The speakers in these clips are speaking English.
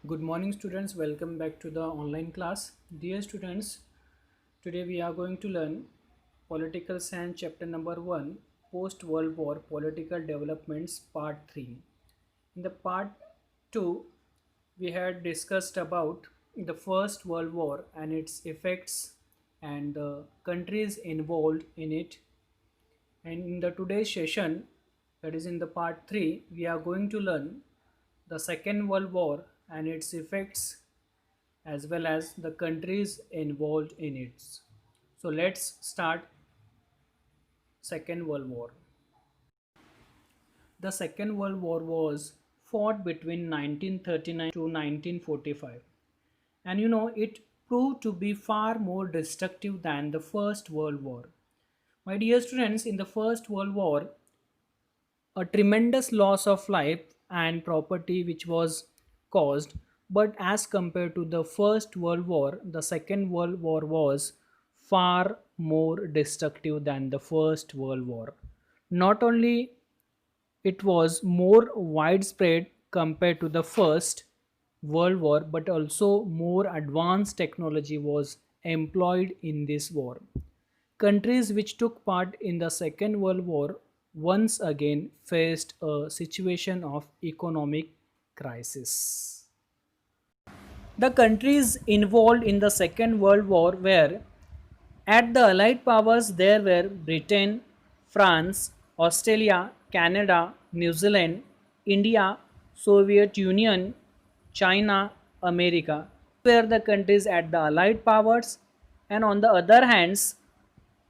Good morning students, welcome back to the online class. Dear students, today we are going to learn Political Science chapter number 1, Post World War Political Developments part 3. In the part 2, we had discussed about the First World War and its effects and the countries involved in it. And in the today's session, that is in the part 3, we are going to learn the Second World War and its effects as well as the countries involved in it. So let's start Second World War. The Second World War was fought between 1939 to 1945, and it proved to be far more destructive than the First World War. My dear students, in the First World War, a tremendous loss of life and property which was caused, but as compared to the First World War, the Second World War was far more destructive than the First World War. Not only it was more widespread compared to the First World War, but also more advanced technology was employed in this war. Countries which took part in the Second World War once again faced a situation of economic crisis. The countries involved in the Second World War were at the Allied powers there were Britain, France, Australia, Canada, New Zealand, India, Soviet Union, China, America were the countries at the Allied powers, and on the other hands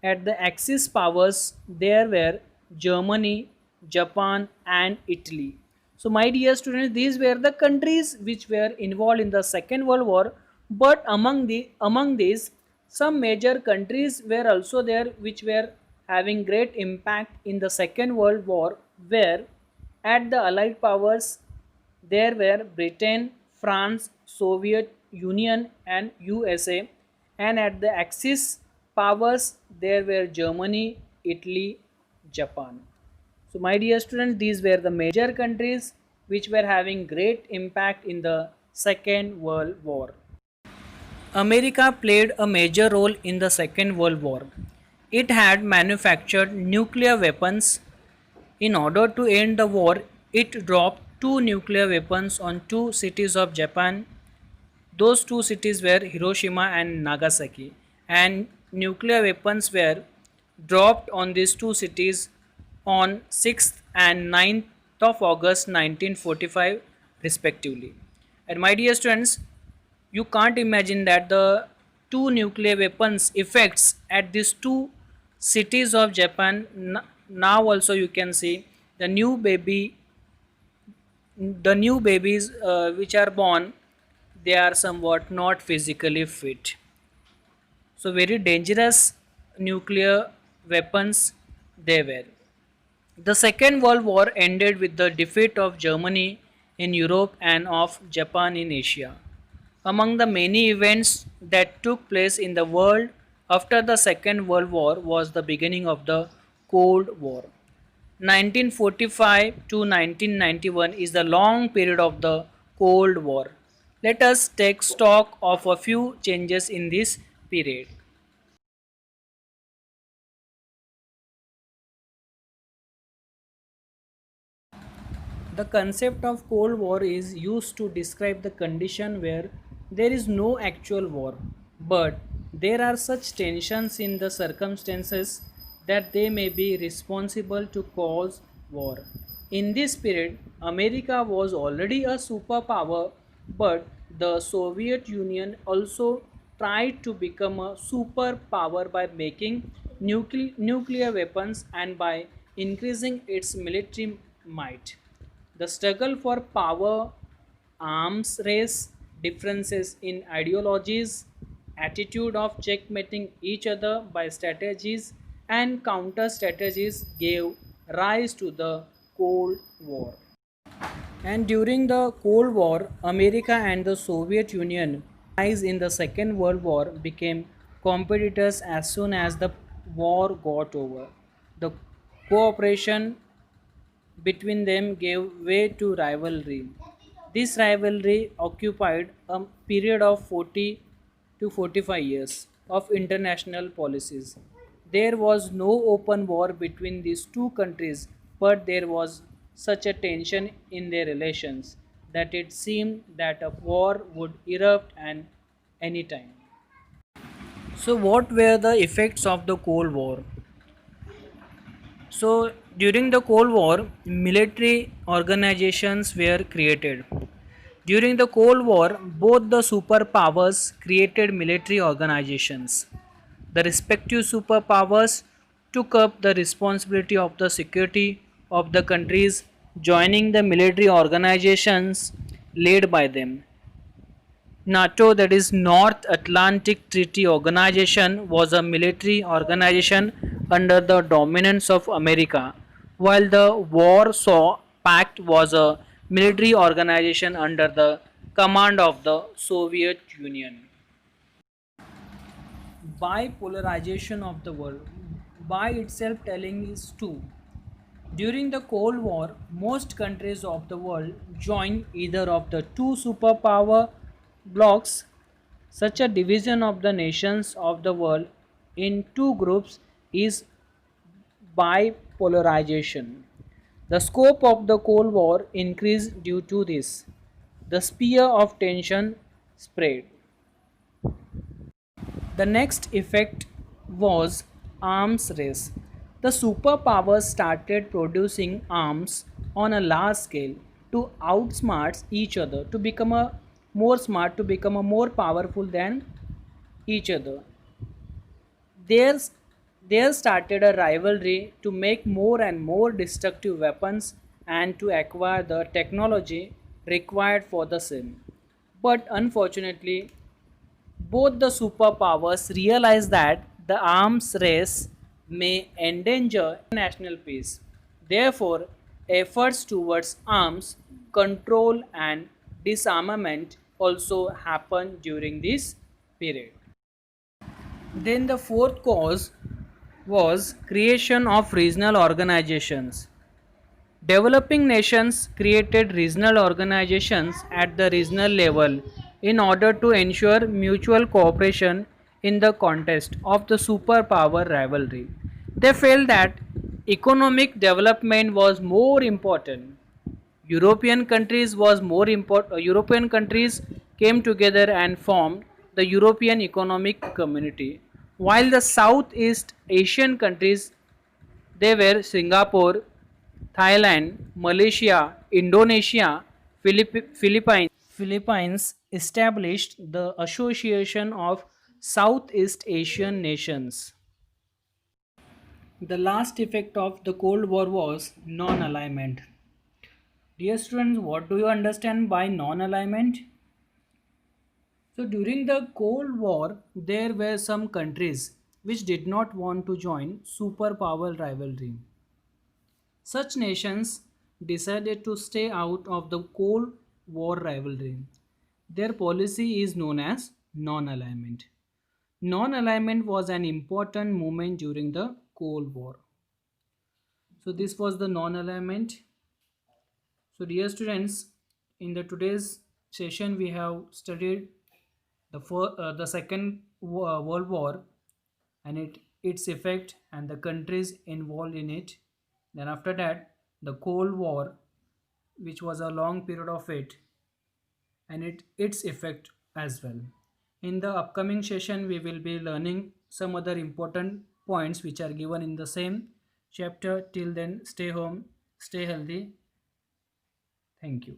at the Axis powers, there were Germany, Japan, and Italy. So, my dear students, these were the countries which were involved in the Second World War. But among these, some major countries were also there which were having great impact in the Second World War. Where at the Allied powers, there were Britain, France, Soviet Union, and USA, and at the Axis powers there were Germany, Italy, Japan. So, my dear students, these were the major countries which were having great impact in the Second World War. America played a major role in the Second World War. It had manufactured nuclear weapons. In order to end the war, it dropped two nuclear weapons on two cities of Japan. Those two cities were Hiroshima and Nagasaki, and nuclear weapons were dropped on these two cities on 6th and 9th of August 1945 respectively. And my dear students, you can't imagine that the two nuclear weapons effects at these two cities of Japan. Now also you can see the new babies which are born, they are somewhat not physically fit. So very dangerous nuclear weapons they were. The Second World War ended with the defeat of Germany in Europe and of Japan in Asia. Among the many events that took place in the world after the Second World War was the beginning of the Cold War. 1945 to 1991 is the long period of the Cold War. Let us take stock of a few changes in this period. The concept of Cold War is used to describe the condition where there is no actual war, but there are such tensions in the circumstances that they may be responsible to cause war. In this period, America was already a superpower, but the Soviet Union also tried to become a superpower by making nuclear weapons and by increasing its military might. The struggle for power, arms race, differences in ideologies, attitude of checkmating each other by strategies and counter strategies gave rise to the Cold War. And during the Cold War, America and the Soviet Union, allies in the Second World War, became competitors as soon as the war got over. The cooperation between them gave way to rivalry. This rivalry occupied a period of 40 to 45 years of international policies. There was no open war between these two countries, but there was such a tension in their relations that it seemed that a war would erupt at any time. So, what were the effects of the Cold War? So, during the Cold War, military organizations were created. During the Cold War, both the superpowers created military organizations. The respective superpowers took up the responsibility of the security of the countries, joining the military organizations led by them. NATO, that is North Atlantic Treaty Organization, was a military organization under the dominance of America, while the Warsaw Pact was a military organization under the command of the Soviet Union. Bipolarization of the world by itself telling is true. During the Cold War, most countries of the world joined either of the two superpower blocs. Such a division of the nations of the world in two groups is bipolarization. The scope of the Cold War increased due to this. The sphere of tension spread. The next effect was arms race. The superpowers started producing arms on a large scale to outsmart each other, to become a more smart, to become a more powerful than each other. There's, there started a rivalry to make more and more destructive weapons and to acquire the technology required for the same. But unfortunately, both the superpowers realize that the arms race may endanger international peace. Therefore, efforts towards arms control and disarmament also happen during this period. Then the fourth cause was creation of regional organizations. Developing nations created regional organizations at the regional level in order to ensure mutual cooperation in the context of the superpower rivalry. They felt that economic development was more important. European countries came together and formed the European Economic Community, while the Southeast Asian countries, they were Singapore, Thailand, Malaysia, Indonesia, Philippines established the Association of Southeast Asian Nations. The last effect of the Cold War was non alignment. Dear students, what do you understand by non alignment? So, during the Cold War, there were some countries which did not want to join superpower rivalry. Such nations decided to stay out of the Cold War rivalry. Their policy is known as non alignment. Non alignment was an important movement during the Cold War. So, this was the non alignment. So, dear students, in the today's session, we have studied the second World War and its effect and the countries involved in it. Then after that, the Cold War, which was a long period of it, and its effect as well. In the upcoming session, we will be learning some other important points which are given in the same chapter. Till then, stay home, stay healthy. Thank you.